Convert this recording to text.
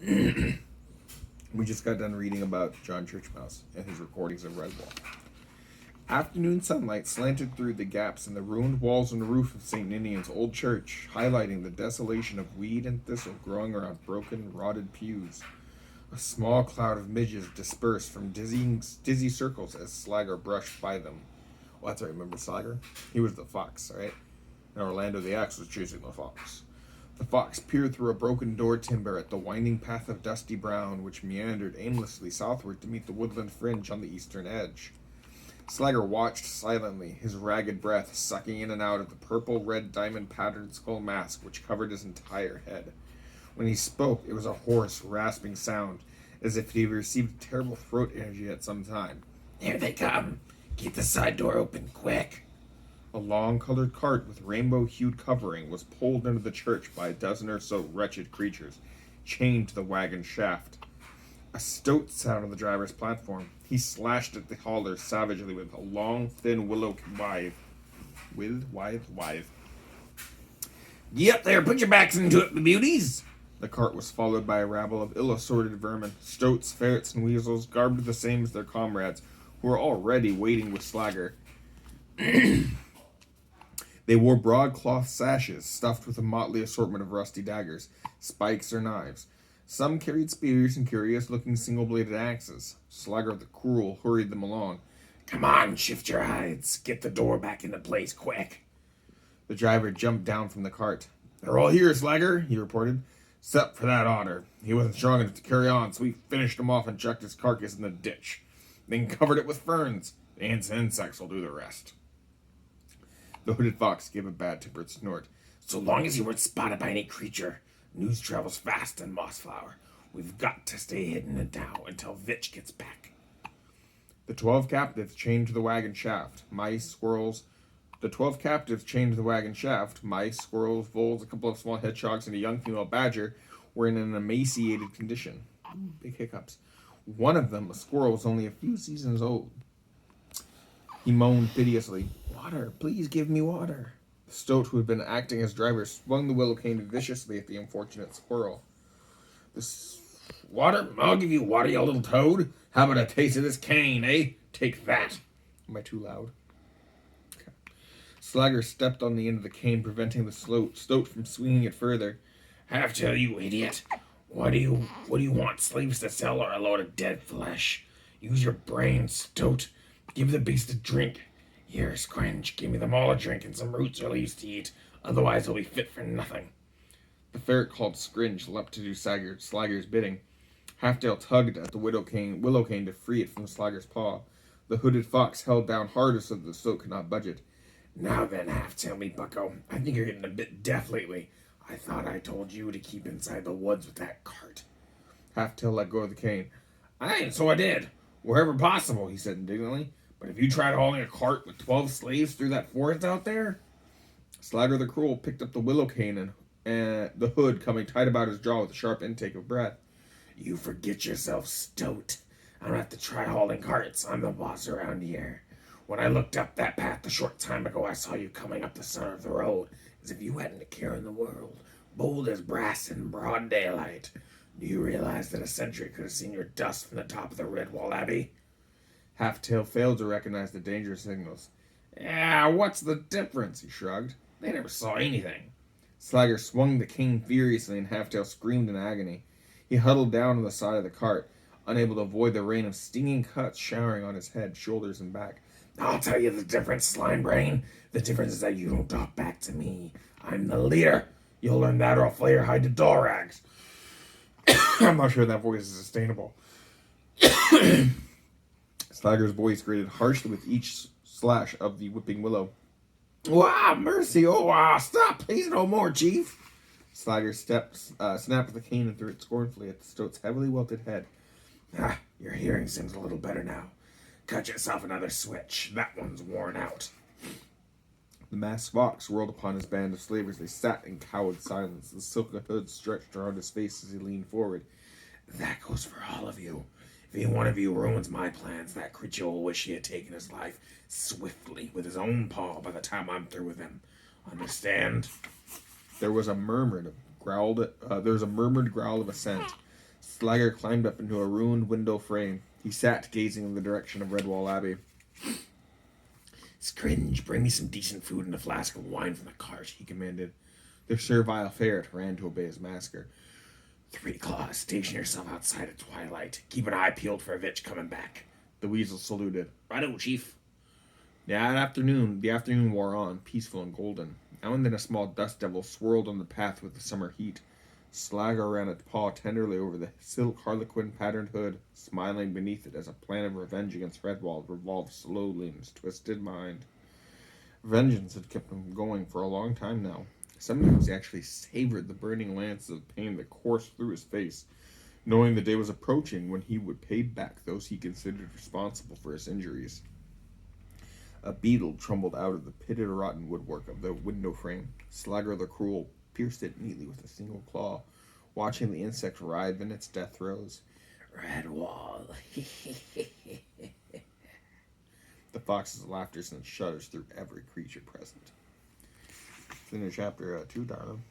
We just got done reading about John Churchmouse and his recordings of Redwall. Afternoon sunlight slanted through the gaps in the ruined walls and roof of St. Ninian's old church, highlighting the desolation of weed and thistle growing around broken, rotted pews. A small cloud of midges dispersed from dizzy circles as Slager brushed by them. Well, that's right, remember Slager? He was the fox, right? And Orlando the Axe was chasing the fox. The fox peered through a broken door timber at the winding path of dusty brown which meandered aimlessly southward to meet the woodland fringe on the eastern edge. Slager watched silently, his ragged breath sucking in and out of the purple-red diamond-patterned skull mask which covered his entire head. When he spoke, it was a hoarse, rasping sound, as if he had received terrible throat energy at some time. "Here they come. Keep the side door open, quick." A long-colored cart with rainbow-hued covering was pulled into the church by a dozen or so wretched creatures, chained to the wagon shaft. A stoat sat on the driver's platform. He slashed at the hauler savagely with a long, thin willow withe. "Get up there, put your backs into it, my beauties." The cart was followed by a rabble of ill-assorted vermin, stoats, ferrets, and weasels, garbed the same as their comrades, who were already waiting with Slager. They wore broadcloth sashes, stuffed with a motley assortment of rusty daggers, spikes, or knives. Some carried spears and curious-looking single-bladed axes. Slager the Cruel hurried them along. "Come on, shift your hides. Get the door back into place, quick." The driver jumped down from the cart. "They're all here, Slager," he reported. "Except for that otter. He wasn't strong enough to carry on, so we finished him off and chucked his carcass in the ditch. Then covered it with ferns. The ants and insects will do the rest." The hooded fox gave a bad-tempered snort. "So long as you weren't spotted by any creature, news travels fast in Mossflower. We've got to stay hidden now until Vitch gets back." The 12 captives chained to the wagon shaft. The 12 captives chained to the wagon shaft, mice, squirrels, voles, a couple of small hedgehogs, and a young female badger, were in an emaciated condition. Big hiccups. One of them, a squirrel, was only a few seasons old. He moaned piteously. "Water, please give me water." The stoat who had been acting as driver swung the willow cane viciously at the unfortunate squirrel. "Water? I'll give you water, you little toad. How about a taste of this cane, eh? Take that." Am I too loud? Okay. Slager stepped on the end of the cane, preventing the stoat from swinging it further. "Have to, you idiot. What do you want slaves to sell or a load of dead flesh? Use your brain, stoat. Give the beast a drink. Here, Squinch, give me them all a drink and some roots or leaves to eat. Otherwise they'll be fit for nothing." The ferret called Scringe leapt to do Slager's bidding. Halfdale tugged at the willow cane to free it from Slager's paw. The hooded fox held down harder so that the stoat could not budge it. "Now then, Halftail, me bucko, I think you're getting a bit deaf lately. I thought I told you to keep inside the woods with that cart." Halftail let go of the cane. "Aye, so I did. Wherever possible," he said indignantly. "But if you tried hauling a cart with 12 slaves through that forest out there..." Slager the Cruel picked up the willow cane and the hood coming tight about his jaw with a sharp intake of breath. "You forget yourself, stoat. I don't have to try hauling carts. I'm the boss around here. When I looked up that path a short time ago, I saw you coming up the center of the road, as if you hadn't a care in the world, bold as brass in broad daylight. Do you realize that a sentry could have seen your dust from the top of the Redwall Abbey?" Halftail failed to recognize the danger signals. "Yeah, what's the difference?" he shrugged. "They never saw anything." Slager swung the cane furiously and Halftail screamed in agony. He huddled down on the side of the cart, unable to avoid the rain of stinging cuts showering on his head, shoulders, and back. "I'll tell you the difference, slime brain. The difference is that you don't talk back to me. I'm the leader. You'll learn that or I'll flay your hide to doll rags." I'm not sure that voice is sustainable. Slager's voice grated harshly with each slash of the whipping willow. "Wow, mercy! Oh, stop, please, no more, Chief." Slager snapped the cane and threw it scornfully at the stoat's heavily welted head. Your hearing seems a little better now. Cut yourself another switch. That one's worn out." The masked fox whirled upon his band of slavers. They sat in cowed silence. The silken hood stretched around his face as he leaned forward. "That goes for all of you. If any one of you ruins my plans, that creature will wish he had taken his life swiftly with his own paw by the time I'm through with him. Understand?" There was a murmured growl of assent. Slagger climbed up into a ruined window frame. He sat, gazing in the direction of Redwall Abbey. Scringe, bring me some decent food and a flask of wine from the cart, He commanded. The servile ferret ran to obey his master. 3 Claws, station yourself outside at twilight. Keep an eye peeled for a vitch coming back. The weasel saluted. Righto, Chief. The afternoon wore on, peaceful and golden. Now and then a small dust devil swirled on the path with the summer heat. Slagger ran its paw tenderly over the silk harlequin-patterned hood, smiling beneath it as a plan of revenge against Redwall revolved slowly in his twisted mind. Vengeance had kept him going for a long time now. Sometimes he actually savored the burning lances of pain that coursed through his face, knowing the day was approaching when he would pay back those he considered responsible for his injuries. A beetle trembled out of the pitted, rotten woodwork of the window frame. Slagger the Cruel pierced it neatly with a single claw, watching the insect writhe in its death throes. Redwall. The fox's laughter sent shudders through every creature present. Finish chapter 2, darling.